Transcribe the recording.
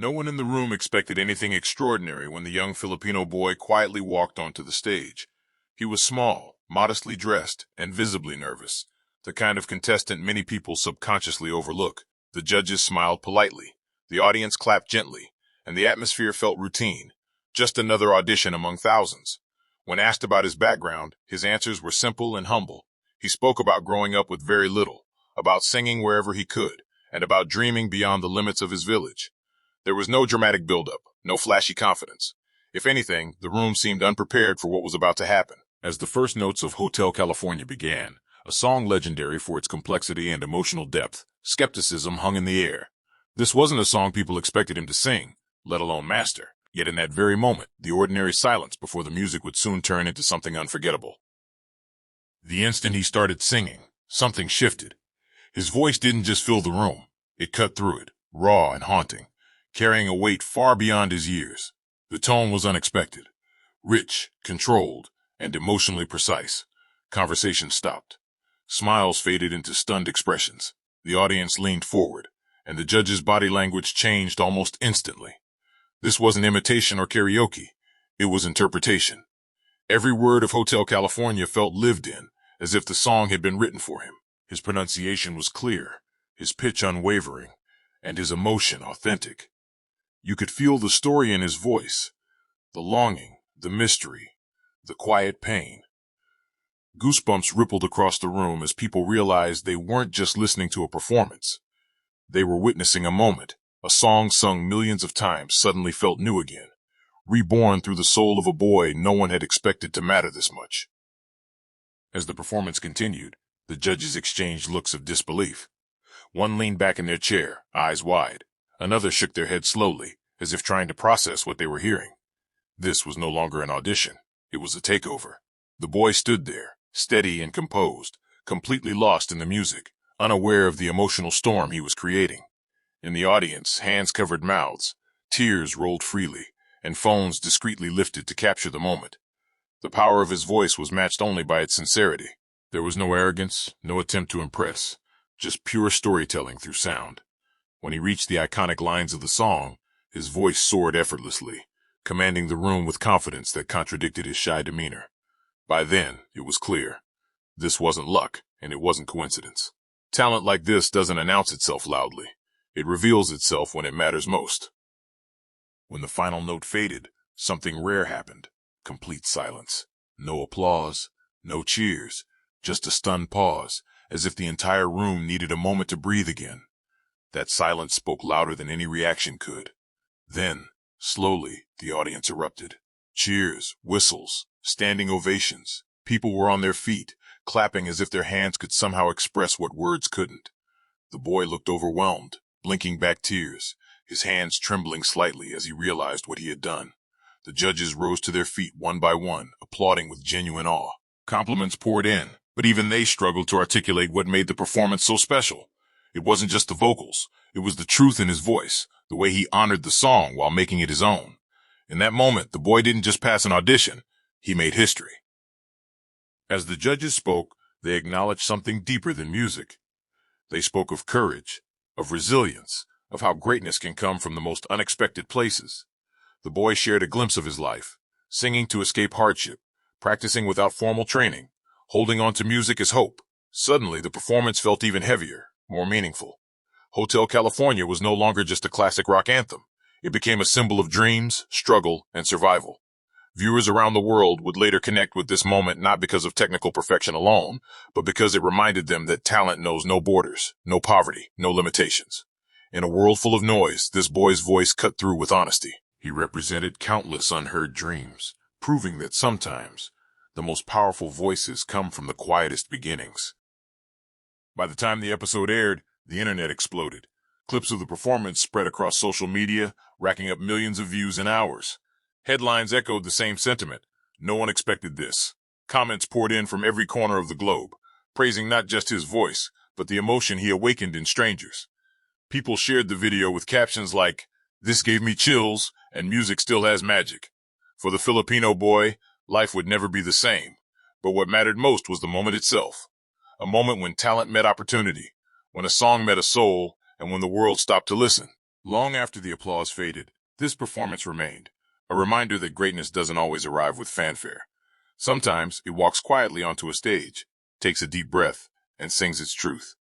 No one in the room expected anything extraordinary when the young Filipino boy quietly walked onto the stage. He was small, modestly dressed, and visibly nervous, the kind of contestant many people subconsciously overlook. The judges smiled politely, the audience clapped gently, and the atmosphere felt routine, just another audition among thousands. When asked about his background, his answers were simple and humble. He spoke about growing up with very little, about singing wherever he could, and about dreaming beyond the limits of his village. There was no dramatic buildup, no flashy confidence. If anything, the room seemed unprepared for what was about to happen. As the first notes of Hotel California began, a song legendary for its complexity and emotional depth, skepticism hung in the air. This wasn't a song people expected him to sing, let alone master. Yet in that very moment, the ordinary silence before the music would soon turn into something unforgettable. The instant he started singing, something shifted. His voice didn't just fill the room, it cut through it, raw and haunting, carrying a weight far beyond his years. The tone was unexpected, rich, controlled, and emotionally precise. Conversation stopped. Smiles faded into stunned expressions. The audience leaned forward, and the judge's body language changed almost instantly. This wasn't imitation or karaoke. It was interpretation. Every word of Hotel California felt lived in, as if the song had been written for him. His pronunciation was clear, his pitch unwavering, and his emotion authentic. You could feel the story in his voice, the longing, the mystery, the quiet pain. Goosebumps rippled across the room as people realized they weren't just listening to a performance. They were witnessing a moment. A song sung millions of times suddenly felt new again, reborn through the soul of a boy no one had expected to matter this much. As the performance continued, the judges exchanged looks of disbelief. One leaned back in their chair, eyes wide. Another shook their head slowly, as if trying to process what they were hearing. This was no longer an audition. It was a takeover. The boy stood there, steady and composed, completely lost in the music, unaware of the emotional storm he was creating. In the audience, hands covered mouths, tears rolled freely, and phones discreetly lifted to capture the moment. The power of his voice was matched only by its sincerity. There was no arrogance, no attempt to impress, just pure storytelling through sound. When he reached the iconic lines of the song, his voice soared effortlessly, commanding the room with confidence that contradicted his shy demeanor. By then, it was clear. This wasn't luck, and it wasn't coincidence. Talent like this doesn't announce itself loudly. It reveals itself when it matters most. When the final note faded, something rare happened. Complete silence. No applause, no cheers, just a stunned pause, as if the entire room needed a moment to breathe again. That silence spoke louder than any reaction could. Then, slowly, the audience erupted. Cheers, whistles, standing ovations. People were on their feet, clapping as if their hands could somehow express what words couldn't. The boy looked overwhelmed, blinking back tears, his hands trembling slightly as he realized what he had done. The judges rose to their feet one by one, applauding with genuine awe. Compliments poured in, but even they struggled to articulate what made the performance so special. It wasn't just the vocals, it was the truth in his voice, the way he honored the song while making it his own. In that moment, the boy didn't just pass an audition, he made history. As the judges spoke, they acknowledged something deeper than music. They spoke of courage, of resilience, of how greatness can come from the most unexpected places. The boy shared a glimpse of his life, singing to escape hardship, practicing without formal training, holding on to music as hope. Suddenly, the performance felt even heavier, more meaningful. Hotel California was no longer just a classic rock anthem. It became a symbol of dreams, struggle, and survival. Viewers around the world would later connect with this moment not because of technical perfection alone, but because it reminded them that talent knows no borders, no poverty, no limitations. In a world full of noise, this boy's voice cut through with honesty. He represented countless unheard dreams, proving that sometimes the most powerful voices come from the quietest beginnings. By the time the episode aired, the internet exploded. Clips of the performance spread across social media, racking up millions of views in hours. Headlines echoed the same sentiment. No one expected this. Comments poured in from every corner of the globe, praising not just his voice, but the emotion he awakened in strangers. People shared the video with captions like, "This gave me chills, and music still has magic." For the Filipino boy, life would never be the same. But what mattered most was the moment itself. A moment when talent met opportunity, when a song met a soul, and when the world stopped to listen. Long after the applause faded, this performance remained, a reminder that greatness doesn't always arrive with fanfare. Sometimes it walks quietly onto a stage, takes a deep breath, and sings its truth.